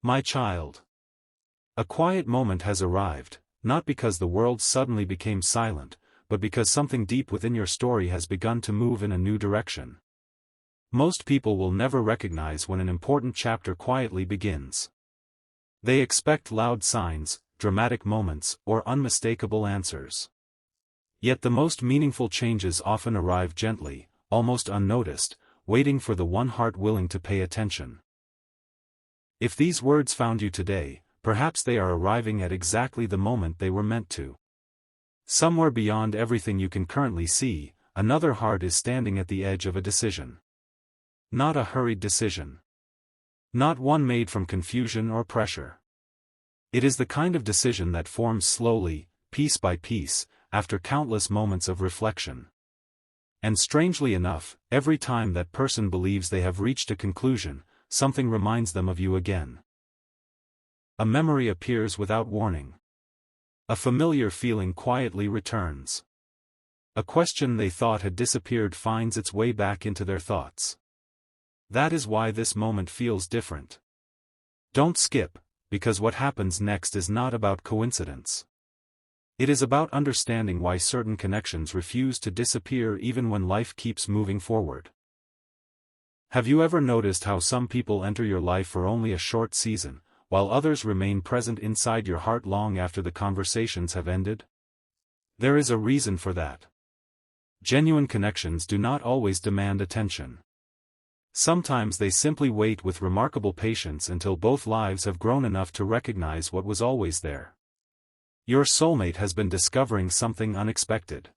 My child. A quiet moment has arrived, not because the world suddenly became silent, but because something deep within your story has begun to move in a new direction. Most people will never recognize when an important chapter quietly begins. They expect loud signs, dramatic moments, or unmistakable answers. Yet the most meaningful changes often arrive gently, almost unnoticed, waiting for the one heart willing to pay attention. If these words found you today, perhaps they are arriving at exactly the moment they were meant to. Somewhere beyond everything you can currently see, another heart is standing at the edge of a decision. Not a hurried decision. Not one made from confusion or pressure. It is the kind of decision that forms slowly, piece by piece, after countless moments of reflection. And strangely enough, every time that person believes they have reached a conclusion, something reminds them of you again. A memory appears without warning. A familiar feeling quietly returns. A question they thought had disappeared finds its way back into their thoughts. That is why this moment feels different. Don't skip, because what happens next is not about coincidence. It is about understanding why certain connections refuse to disappear even when life keeps moving forward. Have you ever noticed how some people enter your life for only a short season, while others remain present inside your heart long after the conversations have ended? There is a reason for that. Genuine connections do not always demand attention. Sometimes they simply wait with remarkable patience until both lives have grown enough to recognize what was always there. Your soulmate has been discovering something unexpected.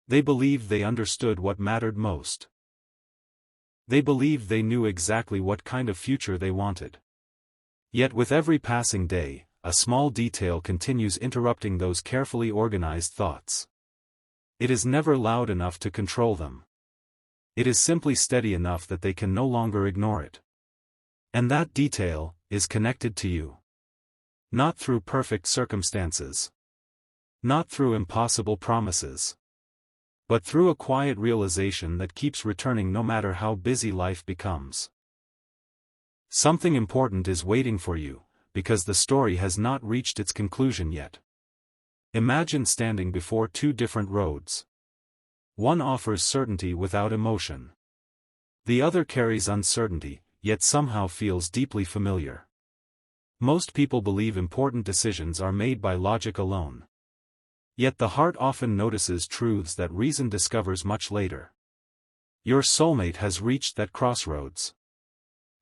They believed they understood what mattered most. They believed they knew exactly what kind of future they wanted. Yet with every passing day, a small detail continues interrupting those carefully organized thoughts. It is never loud enough to control them. It is simply steady enough that they can no longer ignore it. And that detail is connected to you. Not through perfect circumstances. Not through impossible promises. But through a quiet realization that keeps returning no matter how busy life becomes. Something important is waiting for you, because the story has not reached its conclusion yet. Imagine standing before two different roads. One offers certainty without emotion. The other carries uncertainty, yet somehow feels deeply familiar. Most people believe important decisions are made by logic alone. Yet the heart often notices truths that reason discovers much later. Your soulmate has reached that crossroads.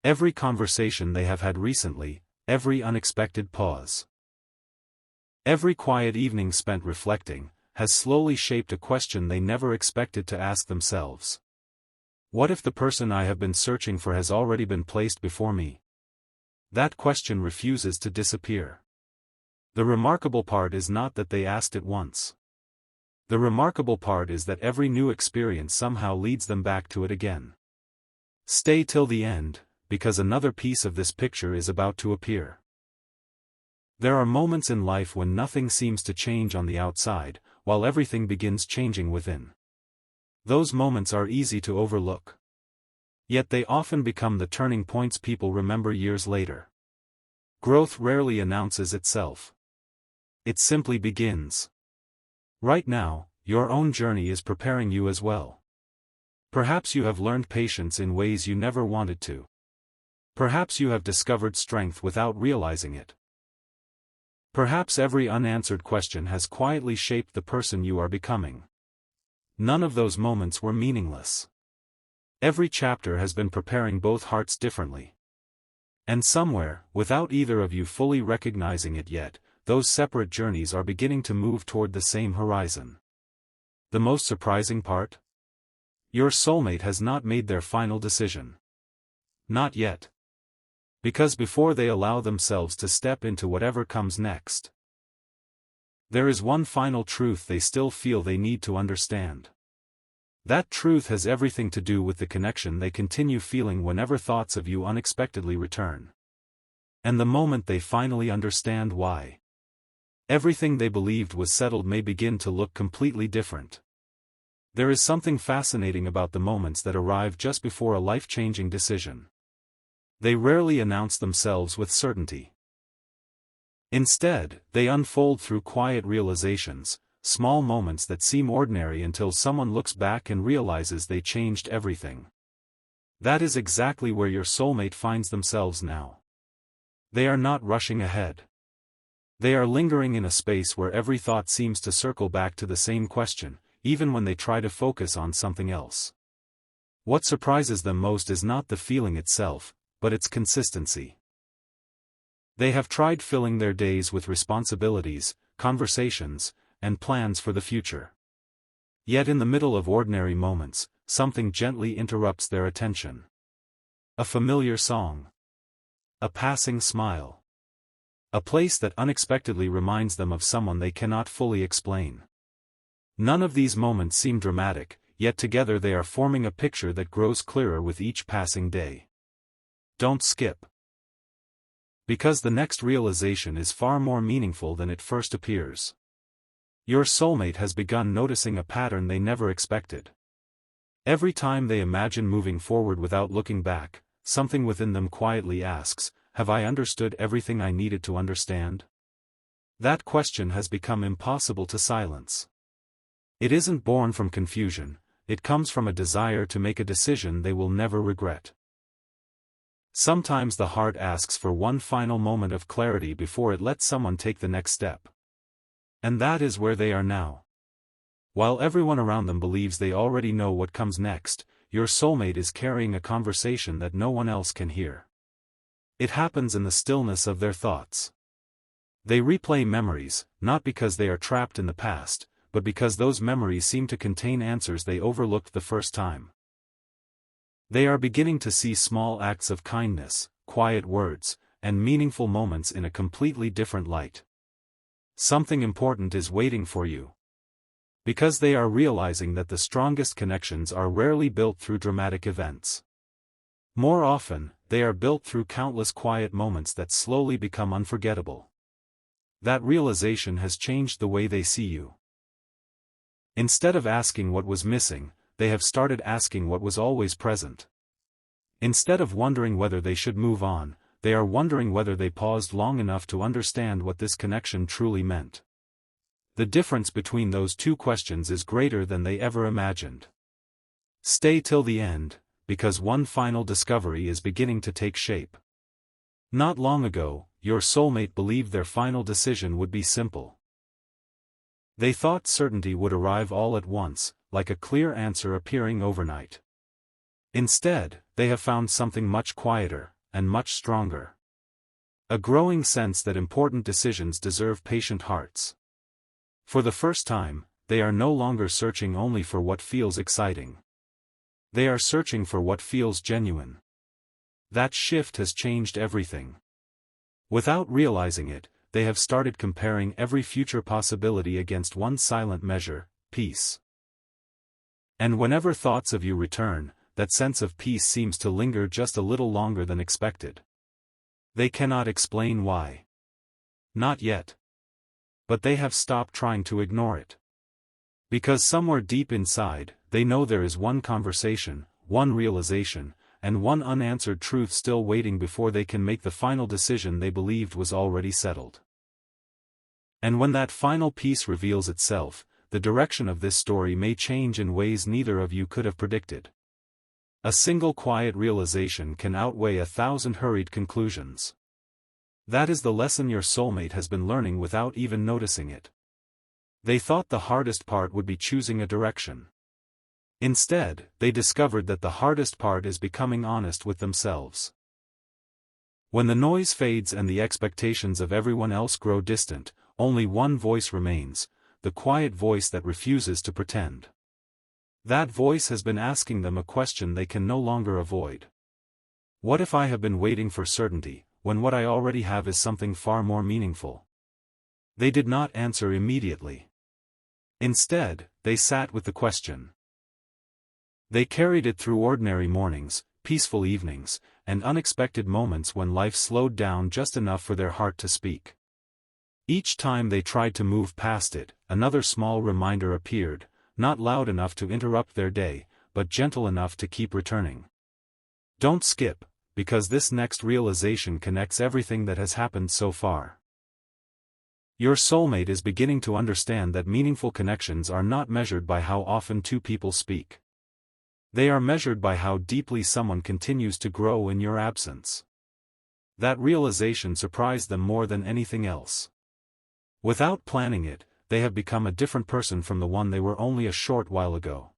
Every conversation they have had recently, every unexpected pause. Every quiet evening spent reflecting, has slowly shaped a question they never expected to ask themselves. What if the person I have been searching for has already been placed before me? That question refuses to disappear. The remarkable part is not that they asked it once. The remarkable part is that every new experience somehow leads them back to it again. Stay till the end, because another piece of this picture is about to appear. There are moments in life when nothing seems to change on the outside, while everything begins changing within. Those moments are easy to overlook. Yet they often become the turning points people remember years later. Growth rarely announces itself. It simply begins. Right now, your own journey is preparing you as well. Perhaps you have learned patience in ways you never wanted to. Perhaps you have discovered strength without realizing it. Perhaps every unanswered question has quietly shaped the person you are becoming. None of those moments were meaningless. Every chapter has been preparing both hearts differently. And somewhere, without either of you fully recognizing it yet, those separate journeys are beginning to move toward the same horizon. The most surprising part? Your soulmate has not made their final decision. Not yet. Because before they allow themselves to step into whatever comes next, there is one final truth they still feel they need to understand. That truth has everything to do with the connection they continue feeling whenever thoughts of you unexpectedly return. And the moment they finally understand why, everything they believed was settled may begin to look completely different. There is something fascinating about the moments that arrive just before a life-changing decision. They rarely announce themselves with certainty. Instead, they unfold through quiet realizations, small moments that seem ordinary until someone looks back and realizes they changed everything. That is exactly where your soulmate finds themselves now. They are not rushing ahead. They are lingering in a space where every thought seems to circle back to the same question, even when they try to focus on something else. What surprises them most is not the feeling itself, but its consistency. They have tried filling their days with responsibilities, conversations, and plans for the future. Yet in the middle of ordinary moments, something gently interrupts their attention. A familiar song. A passing smile. A place that unexpectedly reminds them of someone they cannot fully explain. None of these moments seem dramatic, yet together they are forming a picture that grows clearer with each passing day. Don't skip. Because the next realization is far more meaningful than it first appears. Your soulmate has begun noticing a pattern they never expected. Every time they imagine moving forward without looking back, something within them quietly asks, "Have I understood everything I needed to understand?" That question has become impossible to silence. It isn't born from confusion, it comes from a desire to make a decision they will never regret. Sometimes the heart asks for one final moment of clarity before it lets someone take the next step. And that is where they are now. While everyone around them believes they already know what comes next, your soulmate is carrying a conversation that no one else can hear. It happens in the stillness of their thoughts. They replay memories, not because they are trapped in the past, but because those memories seem to contain answers they overlooked the first time. They are beginning to see small acts of kindness, quiet words, and meaningful moments in a completely different light. Something important is waiting for you. Because they are realizing that the strongest connections are rarely built through dramatic events. More often, they are built through countless quiet moments that slowly become unforgettable. That realization has changed the way they see you. Instead of asking what was missing, they have started asking what was always present. Instead of wondering whether they should move on, they are wondering whether they paused long enough to understand what this connection truly meant. The difference between those two questions is greater than they ever imagined. Stay till the end, because one final discovery is beginning to take shape. Not long ago, your soulmate believed their final decision would be simple. They thought certainty would arrive all at once, like a clear answer appearing overnight. Instead, they have found something much quieter, and much stronger. A growing sense that important decisions deserve patient hearts. For the first time, they are no longer searching only for what feels exciting. They are searching for what feels genuine. That shift has changed everything. Without realizing it, they have started comparing every future possibility against one silent measure, peace. And whenever thoughts of you return, that sense of peace seems to linger just a little longer than expected. They cannot explain why. Not yet. But they have stopped trying to ignore it. Because somewhere deep inside, they know there is one conversation, one realization, and one unanswered truth still waiting before they can make the final decision they believed was already settled. And when that final piece reveals itself, the direction of this story may change in ways neither of you could have predicted. A single quiet realization can outweigh 1,000 hurried conclusions. That is the lesson your soulmate has been learning without even noticing it. They thought the hardest part would be choosing a direction. Instead, they discovered that the hardest part is becoming honest with themselves. When the noise fades and the expectations of everyone else grow distant, only one voice remains, the quiet voice that refuses to pretend. That voice has been asking them a question they can no longer avoid. What if I have been waiting for certainty, when what I already have is something far more meaningful? They did not answer immediately. Instead, they sat with the question. They carried it through ordinary mornings, peaceful evenings, and unexpected moments when life slowed down just enough for their heart to speak. Each time they tried to move past it, another small reminder appeared, not loud enough to interrupt their day, but gentle enough to keep returning. Don't skip, because this next realization connects everything that has happened so far. Your soulmate is beginning to understand that meaningful connections are not measured by how often two people speak. They are measured by how deeply someone continues to grow in your absence. That realization surprised them more than anything else. Without planning it, they have become a different person from the one they were only a short while ago.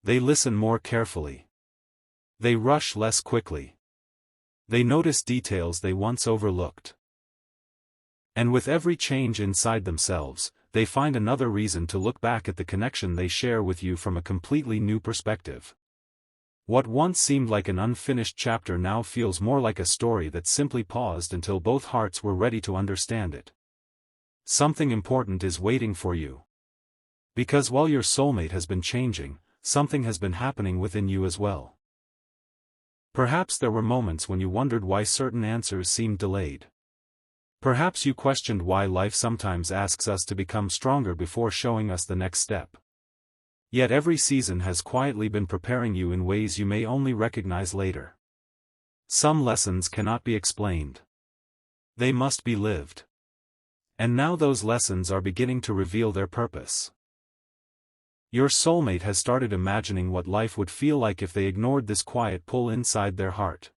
They listen more carefully. They rush less quickly. They notice details they once overlooked. And with every change inside themselves, they find another reason to look back at the connection they share with you from a completely new perspective. What once seemed like an unfinished chapter now feels more like a story that simply paused until both hearts were ready to understand it. Something important is waiting for you. Because while your soulmate has been changing, something has been happening within you as well. Perhaps there were moments when you wondered why certain answers seemed delayed. Perhaps you questioned why life sometimes asks us to become stronger before showing us the next step. Yet every season has quietly been preparing you in ways you may only recognize later. Some lessons cannot be explained. They must be lived. And now those lessons are beginning to reveal their purpose. Your soulmate has started imagining what life would feel like if they ignored this quiet pull inside their heart.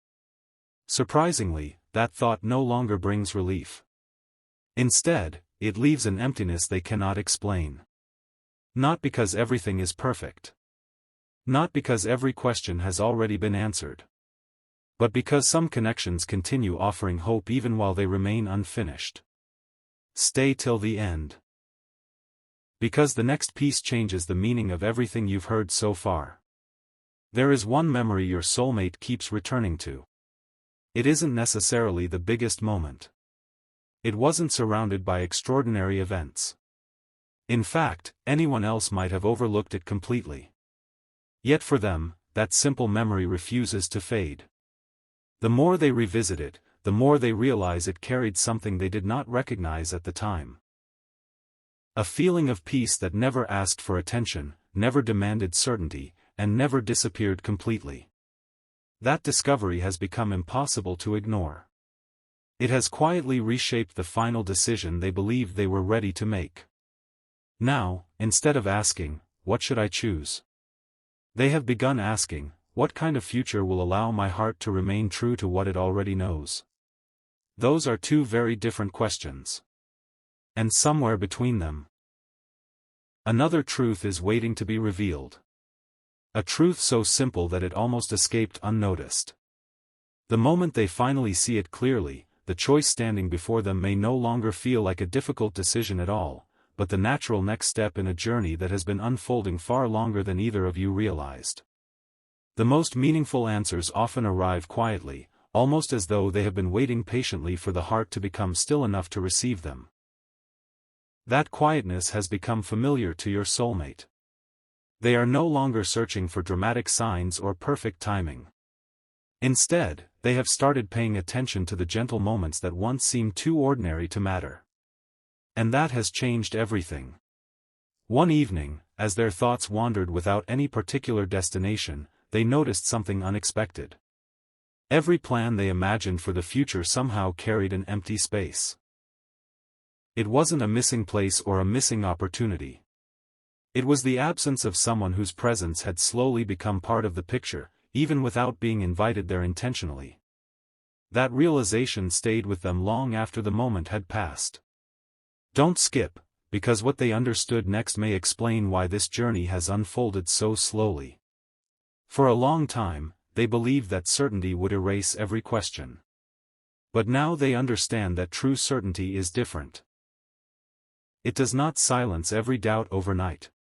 Surprisingly, that thought no longer brings relief. Instead, it leaves an emptiness they cannot explain. Not because everything is perfect. Not because every question has already been answered. But because some connections continue offering hope even while they remain unfinished. Stay till the end. Because the next piece changes the meaning of everything you've heard so far. There is one memory your soulmate keeps returning to. It isn't necessarily the biggest moment. It wasn't surrounded by extraordinary events. In fact, anyone else might have overlooked it completely. Yet for them, that simple memory refuses to fade. The more they revisit it, the more they realize it carried something they did not recognize at the time. A feeling of peace that never asked for attention, never demanded certainty, and never disappeared completely. That discovery has become impossible to ignore. It has quietly reshaped the final decision they believed they were ready to make. Now, instead of asking, "What should I choose?" they have begun asking, "What kind of future will allow my heart to remain true to what it already knows?" Those are two very different questions. And somewhere between them, another truth is waiting to be revealed. A truth so simple that it almost escaped unnoticed. The moment they finally see it clearly, the choice standing before them may no longer feel like a difficult decision at all, but the natural next step in a journey that has been unfolding far longer than either of you realized. The most meaningful answers often arrive quietly, almost as though they have been waiting patiently for the heart to become still enough to receive them. That quietness has become familiar to your soulmate. They are no longer searching for dramatic signs or perfect timing. Instead, they have started paying attention to the gentle moments that once seemed too ordinary to matter. And that has changed everything. One evening, as their thoughts wandered without any particular destination, they noticed something unexpected. Every plan they imagined for the future somehow carried an empty space. It wasn't a missing place or a missing opportunity. It was the absence of someone whose presence had slowly become part of the picture, even without being invited there intentionally. That realization stayed with them long after the moment had passed. Don't skip, because what they understood next may explain why this journey has unfolded so slowly. For a long time, they believed that certainty would erase every question. But now they understand that true certainty is different. It does not silence every doubt overnight.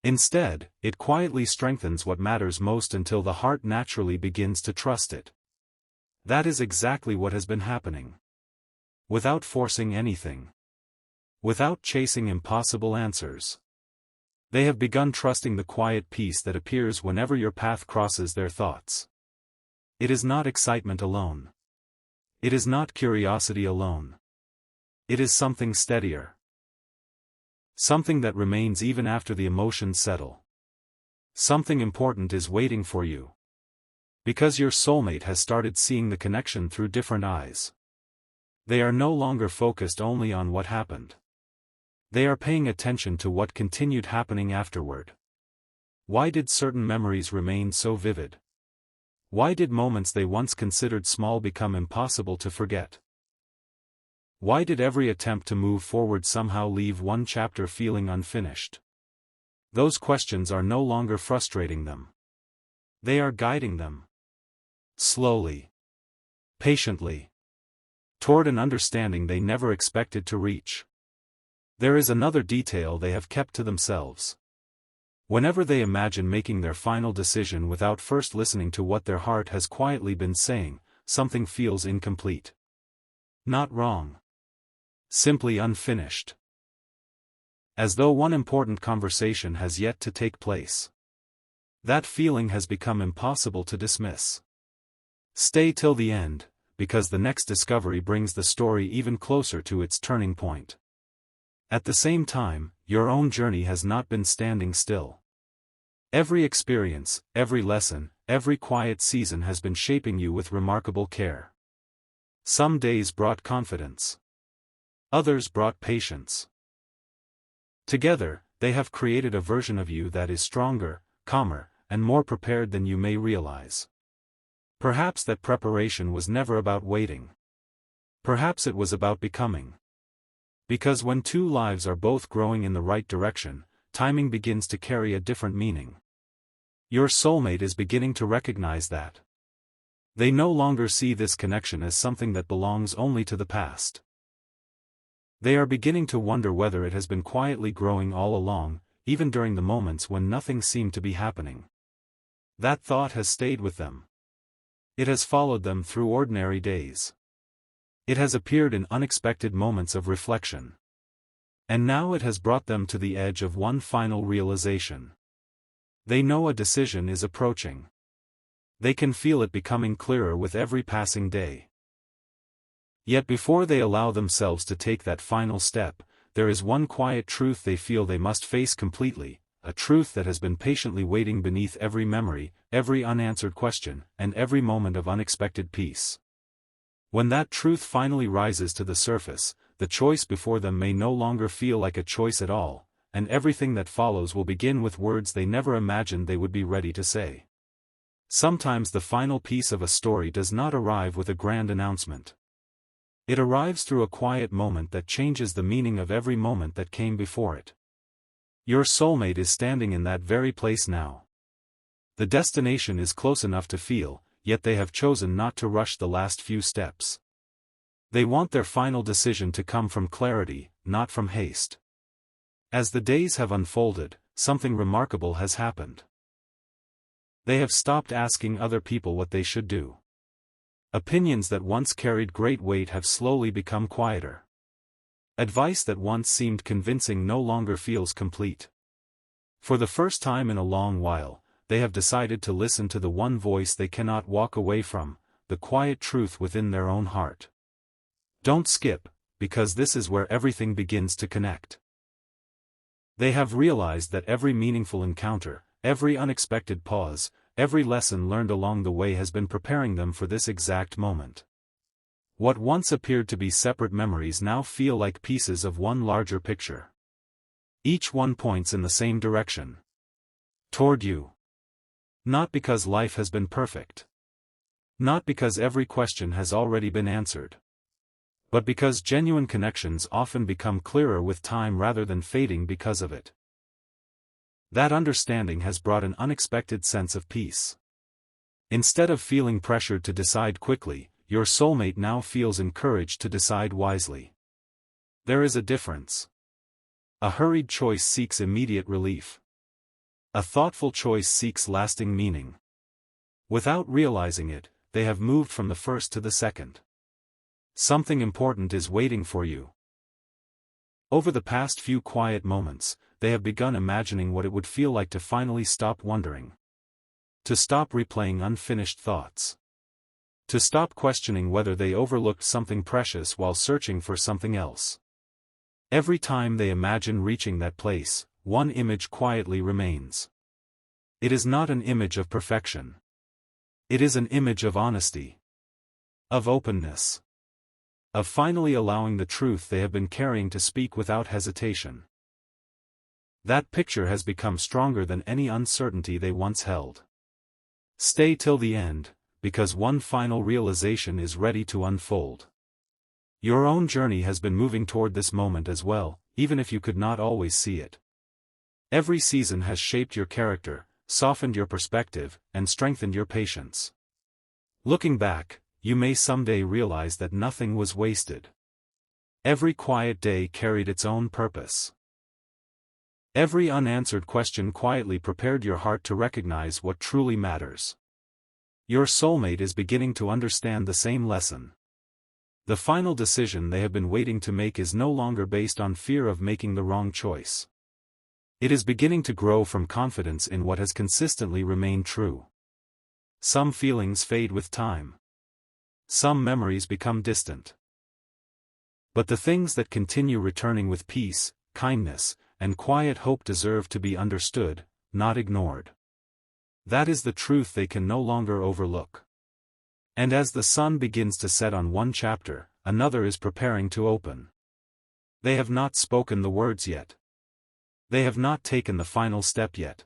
Instead, it quietly strengthens what matters most until the heart naturally begins to trust it. That is exactly what has been happening. Without forcing anything. Without chasing impossible answers. They have begun trusting the quiet peace that appears whenever your path crosses their thoughts. It is not excitement alone. It is not curiosity alone. It is something steadier. Something that remains even after the emotions settle. Something important is waiting for you. Because your soulmate has started seeing the connection through different eyes. They are no longer focused only on what happened. They are paying attention to what continued happening afterward. Why did certain memories remain so vivid? Why did moments they once considered small become impossible to forget? Why did every attempt to move forward somehow leave one chapter feeling unfinished? Those questions are no longer frustrating them. They are guiding them. Slowly. Patiently. Toward an understanding they never expected to reach. There is another detail they have kept to themselves. Whenever they imagine making their final decision without first listening to what their heart has quietly been saying, something feels incomplete. Not wrong. Simply unfinished. As though one important conversation has yet to take place. That feeling has become impossible to dismiss. Stay till the end, because the next discovery brings the story even closer to its turning point. At the same time, your own journey has not been standing still. Every experience, every lesson, every quiet season has been shaping you with remarkable care. Some days brought confidence. Others brought patience. Together, they have created a version of you that is stronger, calmer, and more prepared than you may realize. Perhaps that preparation was never about waiting. Perhaps it was about becoming. Because when two lives are both growing in the right direction, timing begins to carry a different meaning. Your soulmate is beginning to recognize that. They no longer see this connection as something that belongs only to the past. They are beginning to wonder whether it has been quietly growing all along, even during the moments when nothing seemed to be happening. That thought has stayed with them. It has followed them through ordinary days. It has appeared in unexpected moments of reflection. And now it has brought them to the edge of one final realization. They know a decision is approaching. They can feel it becoming clearer with every passing day. Yet before they allow themselves to take that final step, there is one quiet truth they feel they must face completely, a truth that has been patiently waiting beneath every memory, every unanswered question, and every moment of unexpected peace. When that truth finally rises to the surface, the choice before them may no longer feel like a choice at all, and everything that follows will begin with words they never imagined they would be ready to say. Sometimes the final piece of a story does not arrive with a grand announcement. It arrives through a quiet moment that changes the meaning of every moment that came before it. Your soulmate is standing in that very place now. The destination is close enough to feel, yet they have chosen not to rush the last few steps. They want their final decision to come from clarity, not from haste. As the days have unfolded, something remarkable has happened. They have stopped asking other people what they should do. Opinions that once carried great weight have slowly become quieter. Advice that once seemed convincing no longer feels complete. For the first time in a long while, they have decided to listen to the one voice they cannot walk away from, the quiet truth within their own heart. Don't skip, because this is where everything begins to connect. They have realized that every meaningful encounter, every unexpected pause, every lesson learned along the way has been preparing them for this exact moment. What once appeared to be separate memories now feel like pieces of one larger picture. Each one points in the same direction. Toward you. Not because life has been perfect. Not because every question has already been answered. But because genuine connections often become clearer with time rather than fading because of it. That understanding has brought an unexpected sense of peace. Instead of feeling pressured to decide quickly, your soulmate now feels encouraged to decide wisely. There is a difference. A hurried choice seeks immediate relief. A thoughtful choice seeks lasting meaning. Without realizing it, they have moved from the first to the second. Something important is waiting for you. Over the past few quiet moments, they have begun imagining what it would feel like to finally stop wondering. To stop replaying unfinished thoughts. To stop questioning whether they overlooked something precious while searching for something else. Every time they imagine reaching that place, one image quietly remains. It is not an image of perfection. It is an image of honesty, of openness, of finally allowing the truth they have been carrying to speak without hesitation. That picture has become stronger than any uncertainty they once held. Stay till the end, because one final realization is ready to unfold. Your own journey has been moving toward this moment as well, even if you could not always see it. Every season has shaped your character, softened your perspective, and strengthened your patience. Looking back, you may someday realize that nothing was wasted. Every quiet day carried its own purpose. Every unanswered question quietly prepared your heart to recognize what truly matters. Your soulmate is beginning to understand the same lesson. The final decision they have been waiting to make is no longer based on fear of making the wrong choice. It is beginning to grow from confidence in what has consistently remained true. Some feelings fade with time. Some memories become distant. But the things that continue returning with peace, kindness, and quiet hope deserve to be understood, not ignored. That is the truth they can no longer overlook. And as the sun begins to set on one chapter, another is preparing to open. They have not spoken the words yet. They have not taken the final step yet.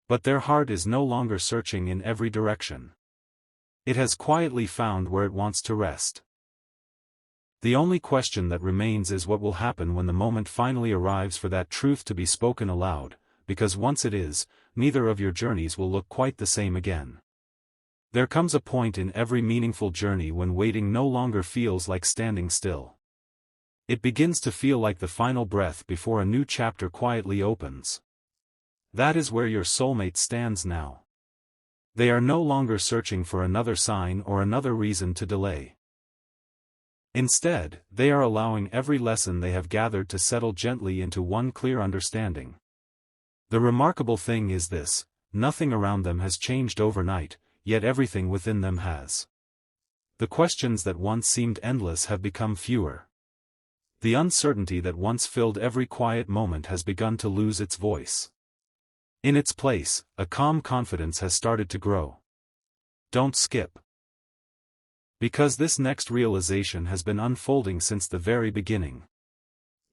But their heart is no longer searching in every direction. It has quietly found where it wants to rest. The only question that remains is what will happen when the moment finally arrives for that truth to be spoken aloud, because once it is, neither of your journeys will look quite the same again. There comes a point in every meaningful journey when waiting no longer feels like standing still. It begins to feel like the final breath before a new chapter quietly opens. That is where your soulmate stands now. They are no longer searching for another sign or another reason to delay. Instead, they are allowing every lesson they have gathered to settle gently into one clear understanding. The remarkable thing is this: nothing around them has changed overnight, yet everything within them has. The questions that once seemed endless have become fewer. The uncertainty that once filled every quiet moment has begun to lose its voice. In its place, a calm confidence has started to grow. Don't skip. Because this next realization has been unfolding since the very beginning.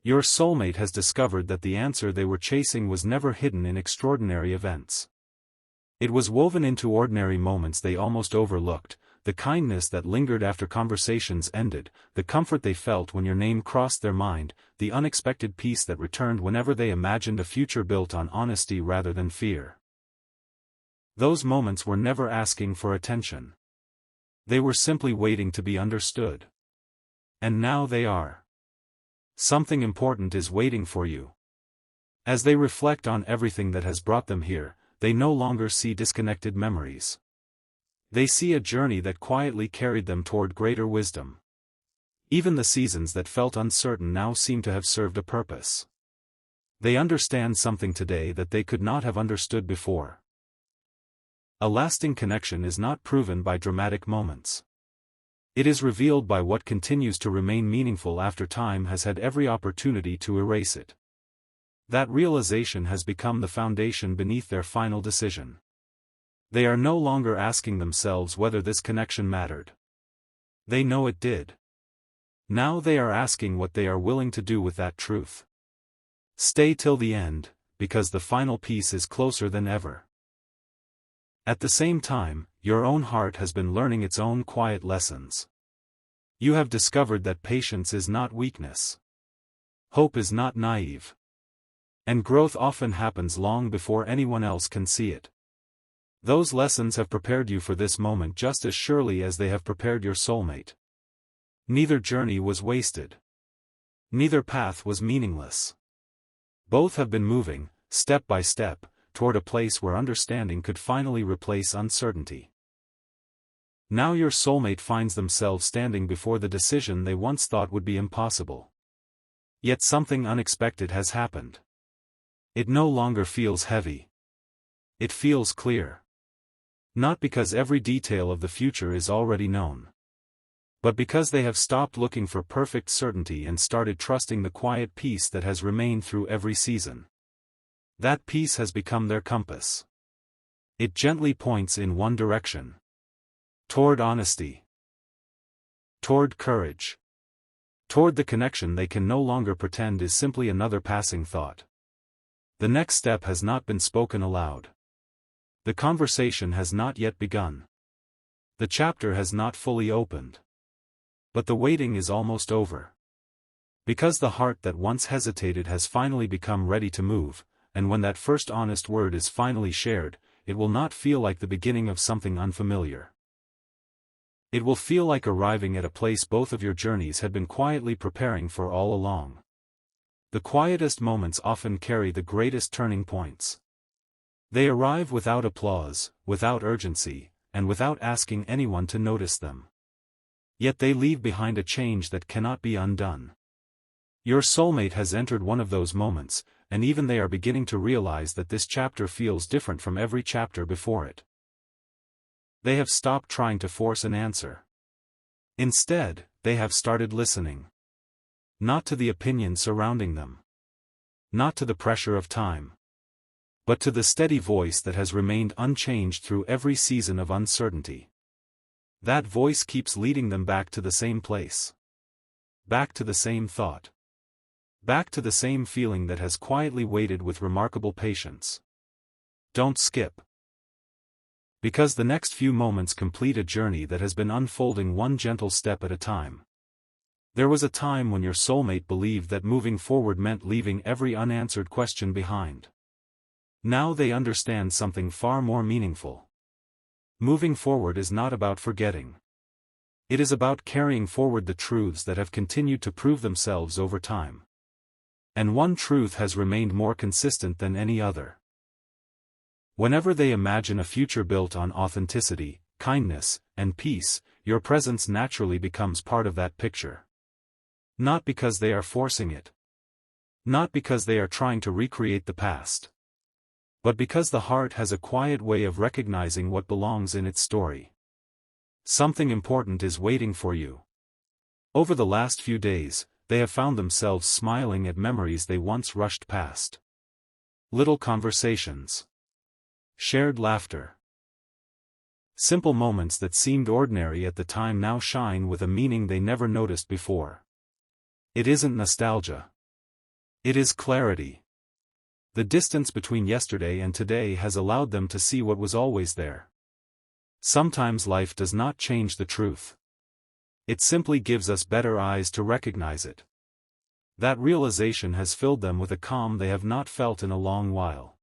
Your soulmate has discovered that the answer they were chasing was never hidden in extraordinary events. It was woven into ordinary moments they almost overlooked, the kindness that lingered after conversations ended, the comfort they felt when your name crossed their mind, the unexpected peace that returned whenever they imagined a future built on honesty rather than fear. Those moments were never asking for attention. They were simply waiting to be understood. And now they are. Something important is waiting for you. As they reflect on everything that has brought them here, they no longer see disconnected memories. They see a journey that quietly carried them toward greater wisdom. Even the seasons that felt uncertain now seem to have served a purpose. They understand something today that they could not have understood before. A lasting connection is not proven by dramatic moments. It is revealed by what continues to remain meaningful after time has had every opportunity to erase it. That realization has become the foundation beneath their final decision. They are no longer asking themselves whether this connection mattered. They know it did. Now they are asking what they are willing to do with that truth. Stay till the end, because the final piece is closer than ever. At the same time, your own heart has been learning its own quiet lessons. You have discovered that patience is not weakness. Hope is not naive. And growth often happens long before anyone else can see it. Those lessons have prepared you for this moment just as surely as they have prepared your soulmate. Neither journey was wasted. Neither path was meaningless. Both have been moving, step by step, toward a place where understanding could finally replace uncertainty. Now your soulmate finds themselves standing before the decision they once thought would be impossible. Yet something unexpected has happened. It no longer feels heavy. It feels clear. Not because every detail of the future is already known, but because they have stopped looking for perfect certainty and started trusting the quiet peace that has remained through every season. That peace has become their compass. It gently points in one direction. Toward honesty. Toward courage. Toward the connection they can no longer pretend is simply another passing thought. The next step has not been spoken aloud. The conversation has not yet begun. The chapter has not fully opened. But the waiting is almost over. Because the heart that once hesitated has finally become ready to move, and when that first honest word is finally shared, it will not feel like the beginning of something unfamiliar. It will feel like arriving at a place both of your journeys had been quietly preparing for all along. The quietest moments often carry the greatest turning points. They arrive without applause, without urgency, and without asking anyone to notice them. Yet they leave behind a change that cannot be undone. Your soulmate has entered one of those moments, and even they are beginning to realize that this chapter feels different from every chapter before it. They have stopped trying to force an answer. Instead, they have started listening. Not to the opinion surrounding them. Not to the pressure of time. But to the steady voice that has remained unchanged through every season of uncertainty. That voice keeps leading them back to the same place. Back to the same thought. Back to the same feeling that has quietly waited with remarkable patience. Don't skip. Because the next few moments complete a journey that has been unfolding one gentle step at a time. There was a time when your soulmate believed that moving forward meant leaving every unanswered question behind. Now they understand something far more meaningful. Moving forward is not about forgetting. It is about carrying forward the truths that have continued to prove themselves over time. And one truth has remained more consistent than any other. Whenever they imagine a future built on authenticity, kindness, and peace, your presence naturally becomes part of that picture. Not because they are forcing it. Not because they are trying to recreate the past. But because the heart has a quiet way of recognizing what belongs in its story. Something important is waiting for you. Over the last few days, they have found themselves smiling at memories they once rushed past. Little conversations. Shared laughter. Simple moments that seemed ordinary at the time now shine with a meaning they never noticed before. It isn't nostalgia. It is clarity. The distance between yesterday and today has allowed them to see what was always there. Sometimes life does not change the truth. It simply gives us better eyes to recognize it. That realization has filled them with a calm they have not felt in a long while.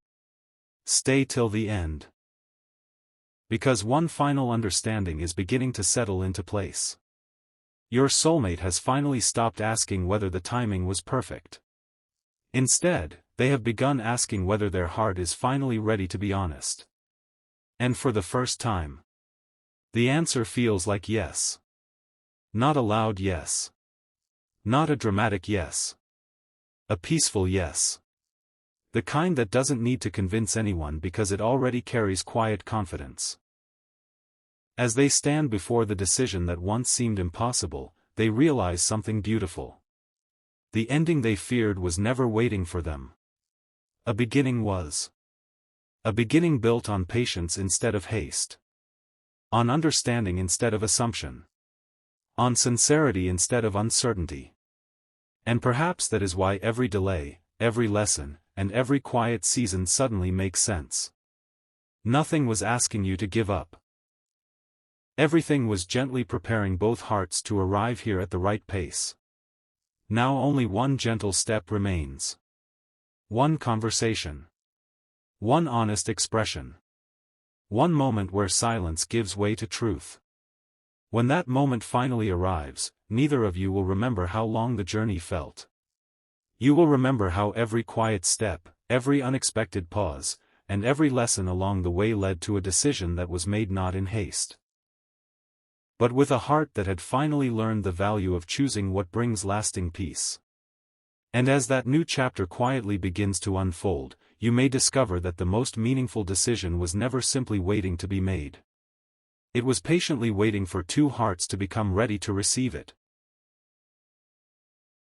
Stay till the end. Because one final understanding is beginning to settle into place. Your soulmate has finally stopped asking whether the timing was perfect. Instead, they have begun asking whether their heart is finally ready to be honest. And for the first time, the answer feels like yes. Not a loud yes. Not a dramatic yes. A peaceful yes. The kind that doesn't need to convince anyone because it already carries quiet confidence. As they stand before the decision that once seemed impossible, they realize something beautiful. The ending they feared was never waiting for them. A beginning was. A beginning built on patience instead of haste. On understanding instead of assumption. On sincerity instead of uncertainty. And perhaps that is why every delay, every lesson, and every quiet season suddenly makes sense. Nothing was asking you to give up. Everything was gently preparing both hearts to arrive here at the right pace. Now only one gentle step remains. One conversation. One honest expression. One moment where silence gives way to truth. When that moment finally arrives, neither of you will remember how long the journey felt. You will remember how every quiet step, every unexpected pause, and every lesson along the way led to a decision that was made not in haste, but with a heart that had finally learned the value of choosing what brings lasting peace. And as that new chapter quietly begins to unfold, you may discover that the most meaningful decision was never simply waiting to be made. It was patiently waiting for two hearts to become ready to receive it.